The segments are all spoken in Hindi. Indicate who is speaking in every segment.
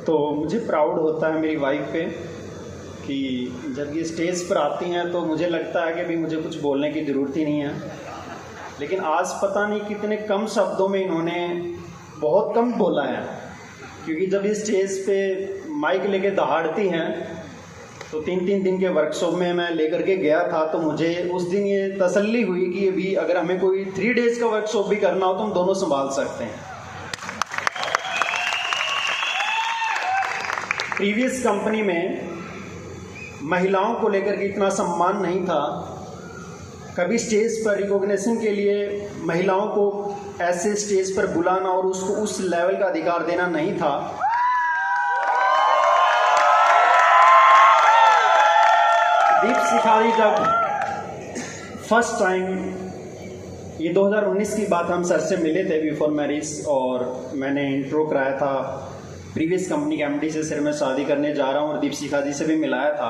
Speaker 1: तो मुझे प्राउड होता है मेरी वाइफ पे कि जब ये स्टेज पर आती हैं तो मुझे लगता है कि अभी मुझे कुछ बोलने की ज़रूरत ही नहीं है, लेकिन आज पता नहीं कितने कम शब्दों में इन्होंने बहुत कम बोला है, क्योंकि जब ये स्टेज पे माइक लेके दहाड़ती हैं तो 3-3 दिन के वर्कशॉप में मैं लेकर के गया था, तो मुझे उस दिन ये तसल्ली हुई कि अभी अगर हमें कोई 3 डेज का वर्कशॉप भी करना हो तो हम दोनों संभाल सकते हैं। प्रीवियस कंपनी में महिलाओं को लेकर के इतना सम्मान नहीं था, कभी स्टेज पर रिकॉग्निशन के लिए महिलाओं को ऐसे स्टेज पर बुलाना और उसको उस लेवल का अधिकार देना नहीं था। दीपशिखा जी जब फर्स्ट टाइम, ये 2019 की बात, हम सर से मिले थे बिफोर मैरिज और मैंने इंट्रो कराया था प्रीवियस कंपनी के एमडी से, सर मैं शादी करने जा रहा हूँ, और दीपशिखा जी से भी मिलाया था।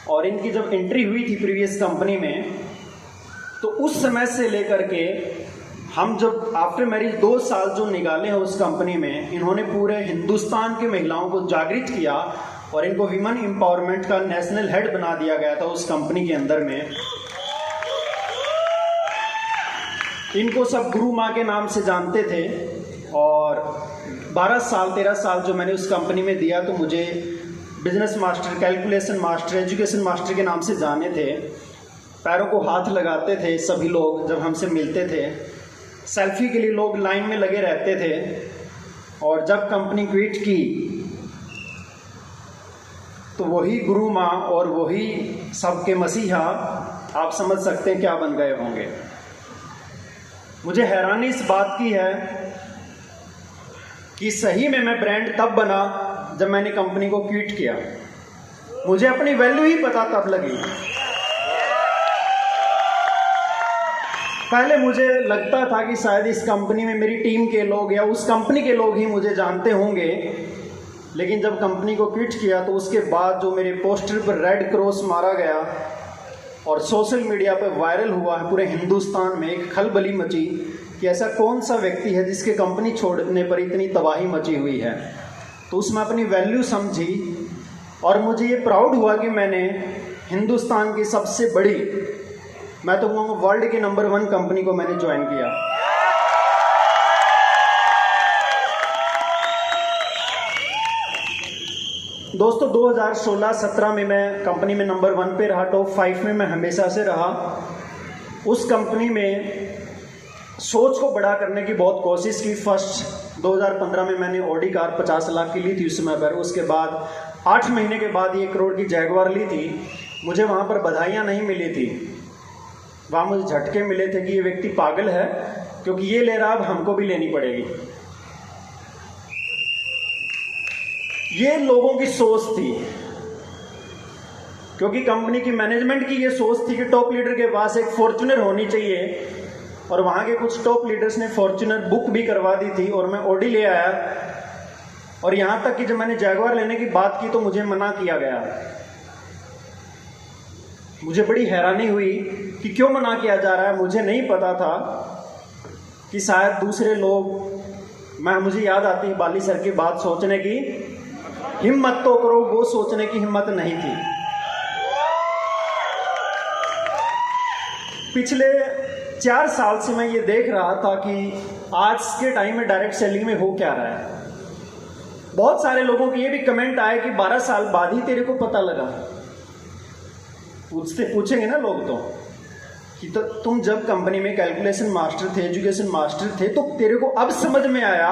Speaker 1: और इनकी जब एंट्री हुई थी प्रीवियस कंपनी में, तो उस समय से लेकर के हम जब आफ्टर मैरिज 2 साल जो निकाले हैं उस कंपनी में, इन्होंने पूरे हिंदुस्तान की महिलाओं को जागृत किया और इनको विमेन एम्पावरमेंट का नेशनल हेड बना दिया गया था उस कंपनी के अंदर में। इनको सब गुरु माँ के नाम से जानते थे और 12 साल 13 साल जो मैंने उस कंपनी में दिया, तो मुझे business master, calculation master, education master के नाम से जाने थे। पैरों को हाथ लगाते थे सभी लोग जब हमसे मिलते थे, सेल्फी के लिए लोग लाइन में लगे रहते थे। और जब कंपनी क्विट की तो वही गुरु माँ और वही सबके मसीहा, आप समझ सकते हैं क्या बन गए होंगे। मुझे हैरानी इस बात की है कि सही में मैं ब्रांड तब बना जब मैंने कंपनी को क्विट किया। मुझे अपनी वैल्यू ही पता तब लगी। पहले मुझे लगता था कि शायद इस कंपनी में मेरी टीम के लोग या उस कंपनी के लोग ही मुझे जानते होंगे, लेकिन जब कंपनी को क्विट किया तो उसके बाद जो मेरे पोस्टर पर रेड क्रॉस मारा गया और सोशल मीडिया पर वायरल हुआ है, पूरे हिंदुस्तान में एक खलबली मची कि ऐसा कौन सा व्यक्ति है जिसके कंपनी छोड़ने पर इतनी तबाही मची हुई है। तो उसमें अपनी वैल्यू समझी और मुझे ये प्राउड हुआ कि मैंने हिंदुस्तान की सबसे बड़ी, मैं तो कहूँगा वर्ल्ड के नंबर 1 कंपनी को मैंने ज्वाइन किया। दोस्तों 2016-17 में मैं कंपनी में नंबर 1 पे रहा, टॉप 5 में मैं हमेशा से रहा। उस कंपनी में सोच को बड़ा करने की बहुत कोशिश की। फर्स्ट 2015 में मैंने ऑडी कार 50 लाख की ली थी उस समय पर। उसके बाद 8 महीने के बाद 1 करोड़ की जैगवार ली थी। मुझे वहाँ पर बधाइयाँ नहीं मिली थी, वहाँ मुझे झटके मिले थे कि ये व्यक्ति पागल है, क्योंकि ये ले रहा, अब हमको भी लेनी पड़ेगी। ये लोगों की सोच थी, क्योंकि कंपनी की मैनेजमेंट की ये सोच थी कि टॉप लीडर के पास एक फॉर्च्यूनर होनी चाहिए, और वहाँ के कुछ टॉप लीडर्स ने फॉर्च्यूनर बुक भी करवा दी थी और मैं ऑडी ले आया। और यहाँ तक कि जब मैंने जैगवार लेने की बात की तो मुझे मना किया गया। मुझे बड़ी हैरानी हुई कि क्यों मना किया जा रहा है। मुझे नहीं पता था कि शायद दूसरे लोग, मुझे याद आती है बाली सर की बात, सोचने की हिम्मत तो करो, वो सोचने की हिम्मत नहीं थी। पिछले 4 साल से मैं ये देख रहा था कि आज के टाइम में डायरेक्ट सेलिंग में हो क्या रहा है। बहुत सारे लोगों के ये भी कमेंट आए कि 12 साल बाद ही तेरे को पता लगा। पूछेंगे ना लोग तो कि तो तुम जब कंपनी में कैलकुलेशन मास्टर थे, एजुकेशन मास्टर थे, तो तेरे को अब समझ में आया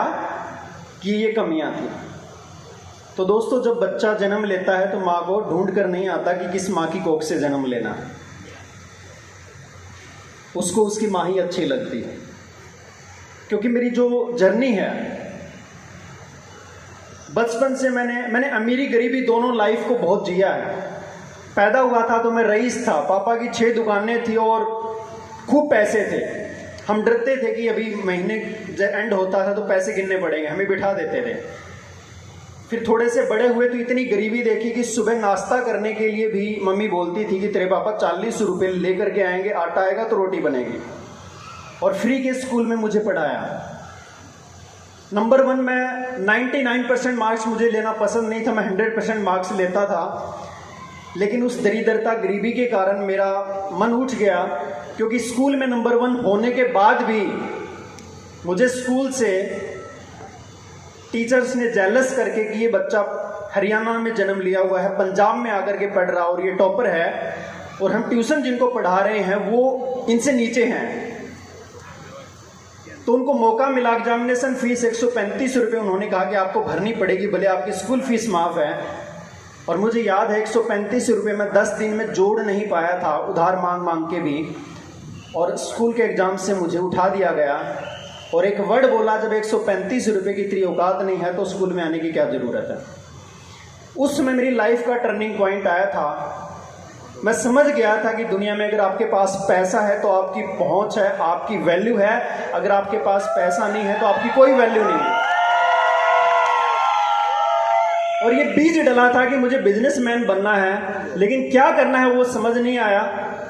Speaker 1: कि ये कमियां थी। तो दोस्तों जब बच्चा जन्म लेता है तो माँ को ढूंढ कर नहीं आता कि किस माँ की कोख से जन्म लेना है, उसको उसकी माँ ही अच्छी लगती है। क्योंकि मेरी जो जर्नी है, बचपन से मैंने अमीरी गरीबी दोनों लाइफ को बहुत जिया है। पैदा हुआ था तो मैं रईस था, पापा की 6 दुकानें थी और खूब पैसे थे। हम डरते थे कि अभी महीने एंड होता था तो पैसे गिनने पड़ेंगे, हमें बिठा देते थे। फिर थोड़े से बड़े हुए तो इतनी गरीबी देखी कि सुबह नाश्ता करने के लिए भी मम्मी बोलती थी कि तेरे पापा 40 रुपये लेकर के आएंगे, आटा आएगा तो रोटी बनेगी। और फ्री के स्कूल में मुझे पढ़ाया। नंबर 1 मैं 99% मार्क्स मुझे लेना पसंद नहीं था, मैं 100% मार्क्स लेता था। लेकिन उस दरिद्रता गरीबी के कारण मेरा मन उठ गया, क्योंकि स्कूल में नंबर 1 होने के बाद भी मुझे स्कूल से टीचर्स ने जेलस करके कि ये बच्चा हरियाणा में जन्म लिया हुआ है, पंजाब में आकर के पढ़ रहा और ये टॉपर है, और हम ट्यूशन जिनको पढ़ा रहे हैं वो इनसे नीचे हैं। तो उनको मौका मिला, एग्जामिनेशन फीस 135 रुपये उन्होंने कहा कि आपको भरनी पड़ेगी, भले आपकी स्कूल फीस माफ़ है। और मुझे याद है 135 रुपये मैं 10 दिन में जोड़ नहीं पाया था, उधार मांग मांग के भी, और स्कूल के एग्ज़ाम से मुझे उठा दिया गया। और एक वर्ड बोला, जब 135 रुपये की इतनी औकात नहीं है तो स्कूल में आने की क्या ज़रूरत है। उस समय मेरी लाइफ का टर्निंग पॉइंट आया था। मैं समझ गया था कि दुनिया में अगर आपके पास पैसा है तो आपकी पहुंच है, आपकी वैल्यू है। अगर आपके पास पैसा नहीं है तो आपकी कोई वैल्यू नहीं है। और ये बीज डला था कि मुझे बिजनेसमैन बनना है, लेकिन क्या करना है वो समझ नहीं आया।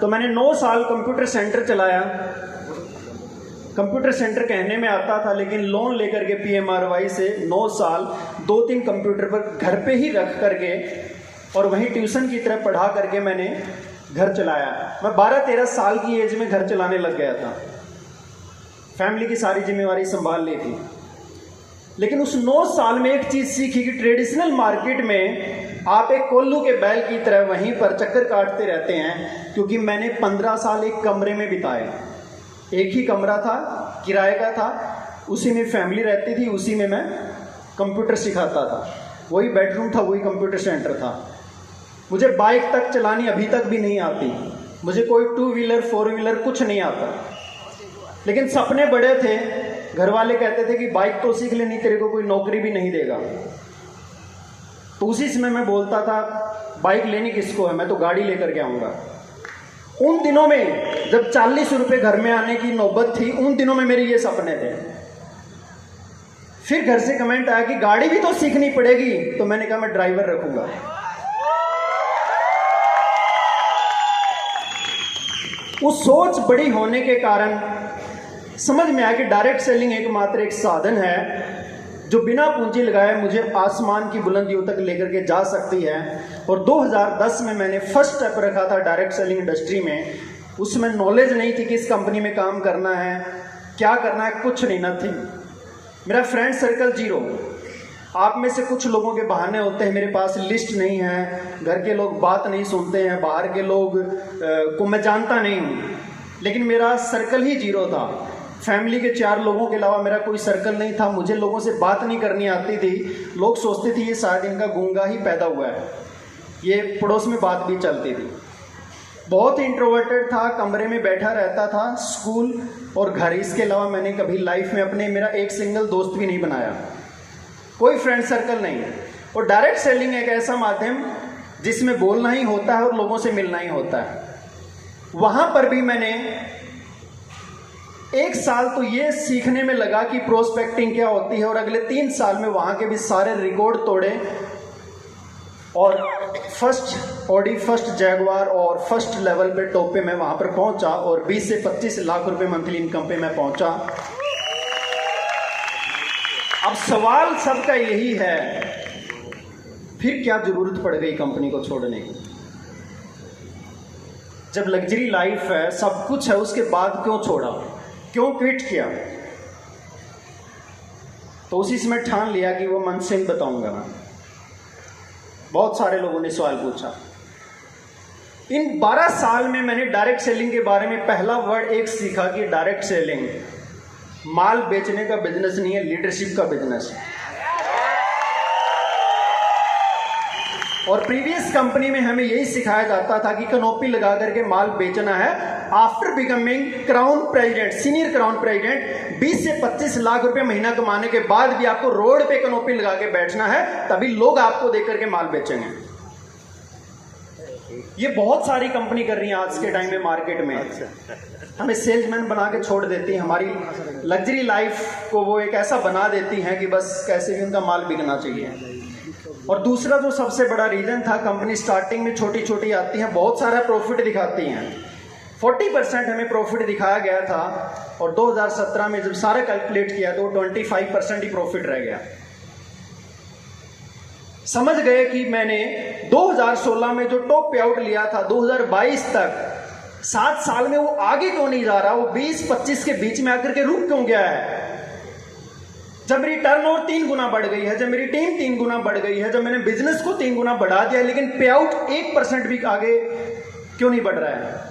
Speaker 1: तो मैंने 9 साल कंप्यूटर सेंटर चलाया। कंप्यूटर सेंटर कहने में आता था, लेकिन लोन लेकर के PMRY से 9 साल 2-3 कंप्यूटर पर घर पे ही रख करके और वहीं ट्यूशन की तरह पढ़ा करके मैंने घर चलाया। मैं 12-13 साल की एज में घर चलाने लग गया था, फैमिली की सारी जिम्मेवारी संभाल ली थी। लेकिन उस 9 साल में एक चीज़ सीखी कि ट्रेडिशनल मार्केट में आप एक कोल्लू के बैल की तरह वहीं पर चक्कर काटते रहते हैं, क्योंकि मैंने 15 साल एक कमरे में बिताए। एक ही कमरा था, किराए का था, उसी में फैमिली रहती थी, उसी में मैं कंप्यूटर सिखाता था। वही बेडरूम था, वही कंप्यूटर सेंटर था। मुझे बाइक तक चलानी अभी तक भी नहीं आती, मुझे कोई 2 व्हीलर 4 व्हीलर कुछ नहीं आता। लेकिन सपने बड़े थे। घर वाले कहते थे कि बाइक तो सीख लेनी, तेरे को कोई नौकरी भी नहीं देगा। तो उसी समय मैं बोलता था बाइक लेनी किसको है, मैं तो गाड़ी लेकर के आऊँगा। उन दिनों में जब 40 रुपये घर में आने की नौबत थी, उन दिनों में मेरे ये सपने थे। फिर घर से कमेंट आया कि गाड़ी भी तो सीखनी पड़ेगी, तो मैंने कहा मैं ड्राइवर रखूंगा। उस सोच बड़ी होने के कारण समझ में आया कि डायरेक्ट सेलिंग एकमात्र एक साधन है जो बिना पूंजी लगाए मुझे आसमान की बुलंदियों तक लेकर के जा सकती है। और 2010 में मैंने फर्स्ट स्टेप रखा था डायरेक्ट सेलिंग इंडस्ट्री में। उसमें नॉलेज नहीं थी कि इस कंपनी में काम करना है, क्या करना है, कुछ नहीं, नथिंग। मेरा फ्रेंड सर्कल 0। आप में से कुछ लोगों के बहाने होते हैं, मेरे पास लिस्ट नहीं है, घर के लोग बात नहीं सुनते हैं, बाहर के लोग को मैं जानता नहीं हूँ। लेकिन मेरा सर्कल ही 0 था। फैमिली के 4 लोगों के अलावा मेरा कोई सर्कल नहीं था। मुझे लोगों से बात नहीं करनी आती थी। लोग सोचते थे ये शायद इनका गूंगा ही पैदा हुआ है। ये पड़ोस में बात भी चलती थी। बहुत ही इंट्रोवर्टेड था, कमरे में बैठा रहता था, स्कूल और घर, इसके अलावा मैंने कभी लाइफ में अपने मेरा एक सिंगल दोस्त भी नहीं बनाया, कोई फ्रेंड सर्कल नहीं। और डायरेक्ट सेलिंग एक ऐसा माध्यम जिसमें बोलना ही होता है और लोगों से मिलना ही होता है। वहाँ पर भी मैंने 1 साल तो ये सीखने में लगा कि प्रोस्पेक्टिंग क्या होती है, और अगले 3 साल में वहाँ के भी सारे रिकॉर्ड तोड़े और फर्स्ट ऑडी, फर्स्ट जैगवार और फर्स्ट लेवल पे टॉप पे मैं वहाँ पर पहुँचा और 20 से 25 लाख रुपए मंथली इनकम पे मैं पहुँचा। अब सवाल सबका यही है, फिर क्या जरूरत पड़ गई कंपनी को छोड़ने की? जब लग्जरी लाइफ है, सब कुछ है, उसके बाद क्यों छोड़ा, क्यों क्विट किया? तो उसी समय ठान लिया कि वो मन से ही बताऊंगा मैं। बहुत सारे लोगों ने सवाल पूछा। इन 12 साल में मैंने डायरेक्ट सेलिंग के बारे में पहला वर्ड एक सीखा कि डायरेक्ट सेलिंग माल बेचने का बिजनेस नहीं है, लीडरशिप का बिजनेस है। और प्रीवियस कंपनी में हमें यही सिखाया जाता था कि कनोपी लगा करके माल बेचना है। After becoming crown president, senior crown president, 20 से 25 लाख रुपए महीना कमाने के बाद भी आपको रोड पे कनोपी लगा के बैठना है, तभी लोग आपको देख करके माल बेचेंगे। ये बहुत सारी कंपनी कर रही है आज के टाइम में मार्केट में। हमें सेल्समैन बना के छोड़ देती है, हमारी लग्जरी लाइफ को वो एक ऐसा बना देती हैं कि बस कैसे भी उनका माल बिकना चाहिए। और दूसरा जो सबसे बड़ा रीजन था, कंपनी स्टार्टिंग में छोटी छोटी आती हैं, बहुत सारा प्रॉफिट दिखाती हैं, 40% हमें प्रॉफिट दिखाया गया था और 2017 में जब सारा कैलकुलेट किया तो 25% ही प्रॉफिट रह गया। समझ गए कि मैंने 2016 में जो टॉप पे आउट लिया था 2022 तक 7 साल में वो आगे क्यों नहीं जा रहा, वो 20-25 के बीच में आकर के रुक क्यों गया है। जब मेरी टर्नओवर 3 गुना बढ़ गई है, जब मेरी टीम 3 गुना बढ़ गई है, जब मैंने बिजनेस को 3 गुना बढ़ा दिया, लेकिन पे आउट 1% भी आगे क्यों नहीं बढ़ रहा है।